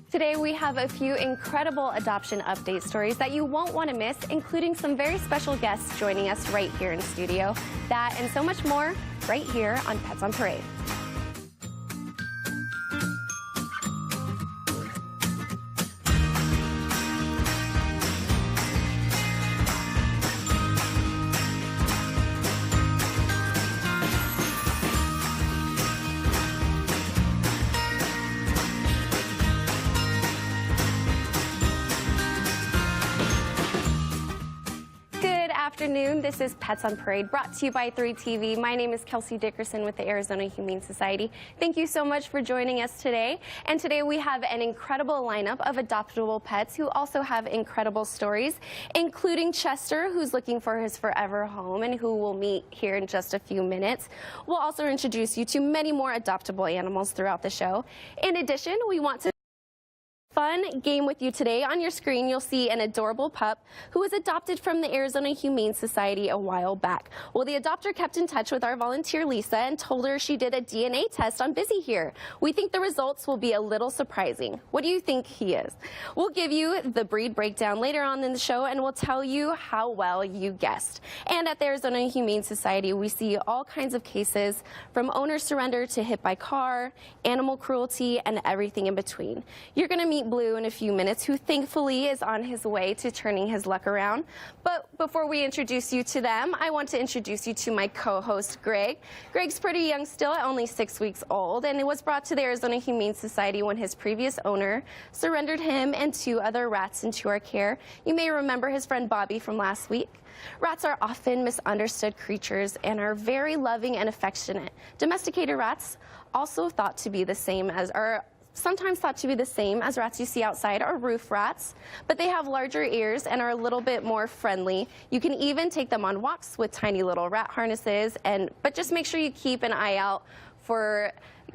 Today we have a few incredible adoption update stories that you won't want to miss, including some very special guests joining us right here in studio. That and so much more right here on Pets on Parade. Afternoon. This is Pets on Parade, brought to you by 3TV. My name is Kelsey Dickerson with the Arizona Humane Society. Thank you so much for joining us today. And today we have an incredible lineup of adoptable pets who also have incredible stories, including Chester, who's looking for his forever home and who we'll meet here in just a few minutes. We'll also introduce you to many more adoptable animals throughout the show. In addition, we want to fun game with you today. On your screen, you'll see an adorable pup who was adopted from the Arizona Humane Society a while back. Well, the adopter kept in touch with our volunteer Lisa and told her she did a DNA test on Busy here. We think the results will be a little surprising. What do you think he is? We'll give you the breed breakdown later on in the show, and we'll tell you how well you guessed. And at the Arizona Humane Society, we see all kinds of cases from owner surrender to hit by car, animal cruelty, and everything in between. You're going to meet Blue in a few minutes, who thankfully is on his way to turning his luck around. But before we introduce you to them, I want to introduce you to my co-host, Greg. Greg's pretty young still, at only 6 weeks old, and it was brought to the Arizona Humane Society when his previous owner surrendered him and 2 other rats into our care. You may remember his friend Bobby from last week. Rats are often misunderstood creatures and are very loving and affectionate. Domesticated rats, also thought to be the same as sometimes thought to be the same as rats you see outside, are roof rats, but they have larger ears and are a little bit more friendly. You can even take them on walks with tiny little rat harnesses, but just make sure you keep an eye out for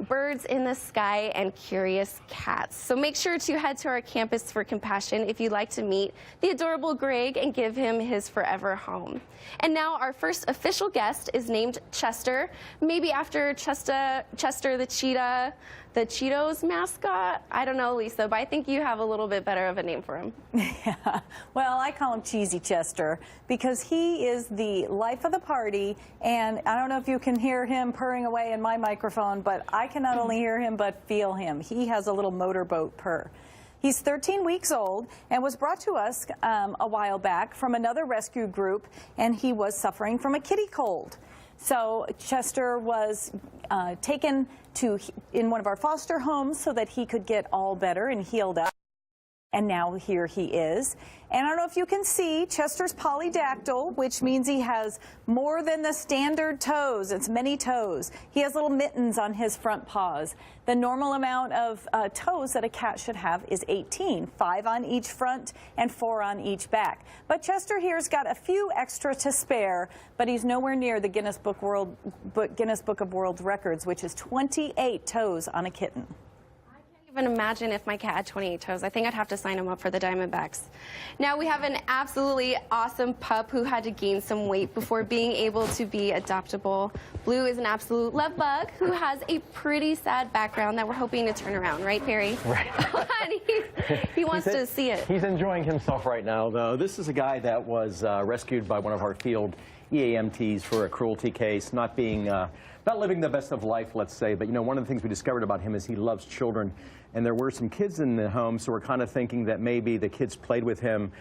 birds in the sky and curious cats. So make sure to head to our campus for Compassion if you'd like to meet the adorable Greg and give him his forever home. And now our first official guest is named Chester, maybe after Chester the cheetah, the Cheetos mascot. I don't know, Lisa, but I think you have a little bit better of a name for him. Yeah. Well, I call him Cheesy Chester because he is the life of the party, and I don't know if you can hear him purring away in my microphone, but I can not only hear him but feel him. He has a little motorboat purr. He's 13 weeks old and was brought to us a while back from another rescue group, and he was suffering from a kitty cold. So Chester was taken in one of our foster homes so that he could get all better and healed up. And now here he is. And I don't know if you can see, Chester's polydactyl, which means he has more than the standard toes. It's many toes. He has little mittens on his front paws. The normal amount of toes that a cat should have is 18, 5 on each front and 4 on each back. But Chester here's got a few extra to spare, but he's nowhere near the Guinness Book of World Records, which is 28 toes on a kitten. Even imagine if my cat had 28 toes. I think I'd have to sign him up for the Diamondbacks. Now we have an absolutely awesome pup who had to gain some weight before being able to be adoptable. Blue is an absolute love bug who has a pretty sad background that we're hoping to turn around, right, Perry? Right. he wants to see it. He's enjoying himself right now, though. This is a guy that was rescued by one of our field EAMTs for a cruelty case, not living the best of life, let's say. But, you know, one of the things we discovered about him is he loves children. And there were some kids in the home, so we're kind of thinking that maybe the kids played with him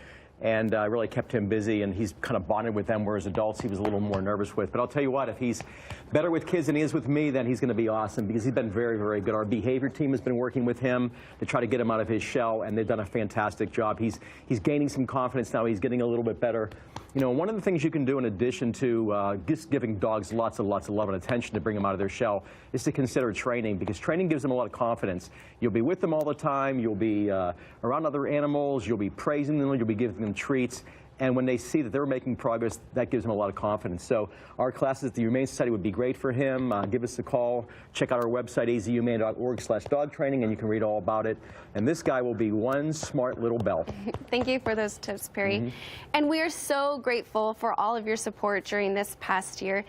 and really kept him busy, and he's kind of bonded with them, whereas adults he was a little more nervous with. But I'll tell you what, if he's better with kids than he is with me, then he's going to be awesome, because he's been very, very good. Our behavior team has been working with him to try to get him out of his shell, and they've done a fantastic job. He's gaining some confidence now. He's getting a little bit better. You know, one of the things you can do in addition to just giving dogs lots of love and attention to bring them out of their shell is to consider training, because training gives them a lot of confidence. You'll be with them all the time. You'll be around other animals. You'll be praising them. You'll be giving them treats. And when they see that they're making progress, that gives them a lot of confidence. So our classes at the Humane Society would be great for him. Give us a call. Check out our website, azhumane.org/dog-training, and you can read all about it. And this guy will be one smart little bell. Thank you for those tips, Perry. And we are so grateful for all of your support during this past year.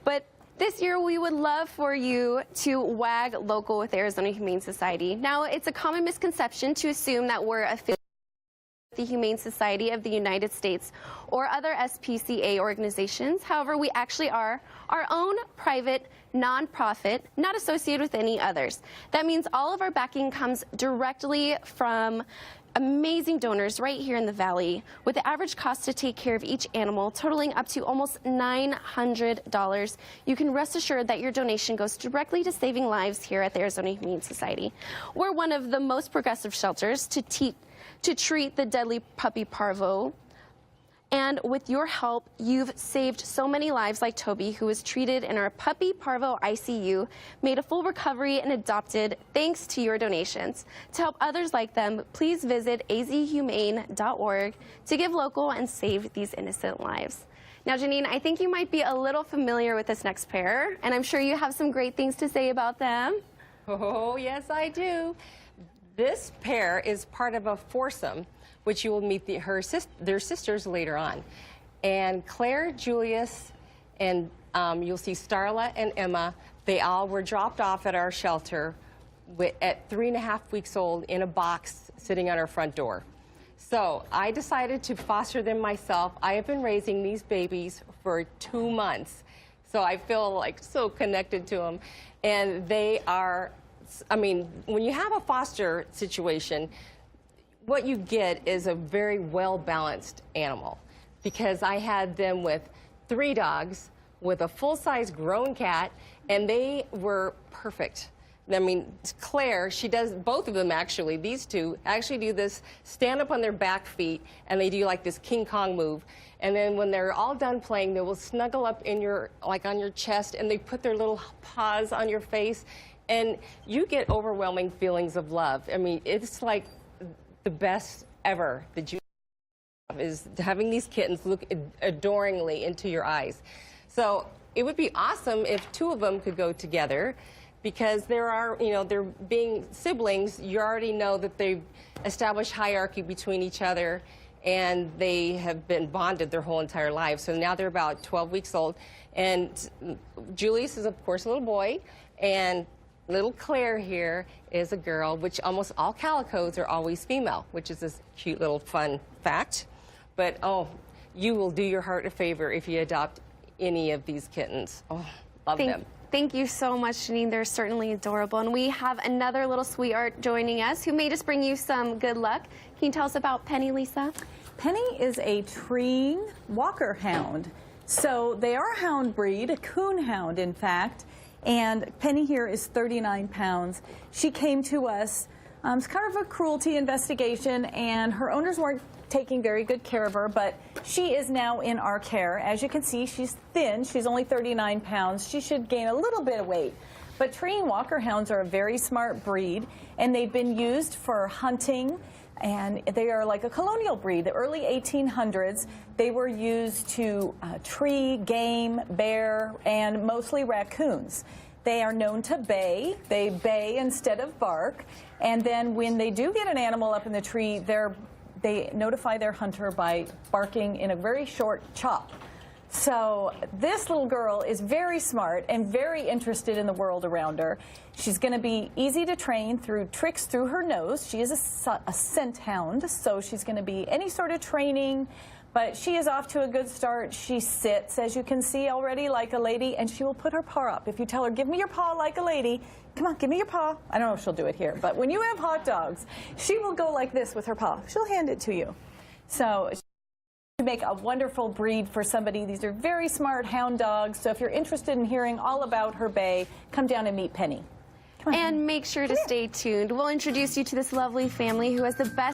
But This year, we would love for you to WAG local with the Arizona Humane Society. Now, it's a common misconception to assume that we're affiliated with the Humane Society of the United States or other SPCA organizations. However, we actually are our own private nonprofit, not associated with any others. That means all of our backing comes directly from amazing donors right here in the Valley, with the average cost to take care of each animal totaling up to almost $900. You can rest assured that your donation goes directly to saving lives here at the Arizona Humane Society. We're one of the most progressive shelters to treat the deadly puppy parvo. And with your help, you've saved so many lives like Toby, who was treated in our puppy parvo ICU, made a full recovery, and adopted thanks to your donations. To help others like them, please visit azhumane.org to give local and save these innocent lives. Now, Jeanine, I think you might be a little familiar with this next pair, and I'm sure you have some great things to say about them. Oh, yes, I do. This pair is part of a foursome, which you will meet their sisters later on. And Claire, Julius, and you'll see Starla and Emma, they all were dropped off at our shelter at 3.5 weeks old in a box sitting on our front door. So I decided to foster them myself. I have been raising these babies for 2 months. So I feel like so connected to them. And they are, I mean, when you have a foster situation, what you get is a very well-balanced animal, because I had them with 3 dogs, with a full-size grown cat, and they were perfect. I mean, Claire, she does, both of them actually, these two, actually do this stand up on their back feet, and they do like this King Kong move. And then when they're all done playing, they will snuggle up in your, like on your chest, and they put their little paws on your face, and you get overwhelming feelings of love. I mean, it's like the best ever that you have, is having these kittens look adoringly into your eyes. So it would be awesome if 2 of them could go together, because there are, you know, they're being siblings, you already know that they've established hierarchy between each other, and they have been bonded their whole entire lives. So now they're about 12 weeks old, and Julius is, of course, a little boy, and little Claire here is a girl, which almost all calicos are always female, which is this cute little fun fact. But, oh, you will do your heart a favor if you adopt any of these kittens. Oh, love them. Thank you so much, Jeanine. They're certainly adorable. And we have another little sweetheart joining us who may just bring you some good luck. Can you tell us about Penny, Lisa? Penny is a treeing walker hound. So they are a hound breed, a coon hound, in fact. And Penny here is 39 pounds. She came to us, it's kind of a cruelty investigation, and her owners weren't taking very good care of her, but she is now in our care. As you can see, she's thin. She's only 39 pounds. She should gain a little bit of weight. But treeing walker hounds are a very smart breed, and they've been used for hunting, and they are like a colonial breed. The early 1800s, they were used to tree, game, bear, and mostly raccoons. They are known to bay. They bay instead of bark. And then when they do get an animal up in the tree, they notify their hunter by barking in a very short chop. So this little girl is very smart and very interested in the world around her. She's going to be easy to train through tricks through her nose. She is a scent hound, so she's going to be any sort of training, but she is off to a good start. She sits, as you can see already, like a lady, and she will put her paw up. If you tell her, give me your paw like a lady, come on, give me your paw. I don't know if she'll do it here, but when you have hot dogs, she will go like this with her paw. She'll hand it to you. So to make a wonderful breed for somebody. These are very smart hound dogs. So if you're interested in hearing all about her bay, come down and meet Penny. And make sure to stay tuned. We'll introduce you to this lovely family who has the best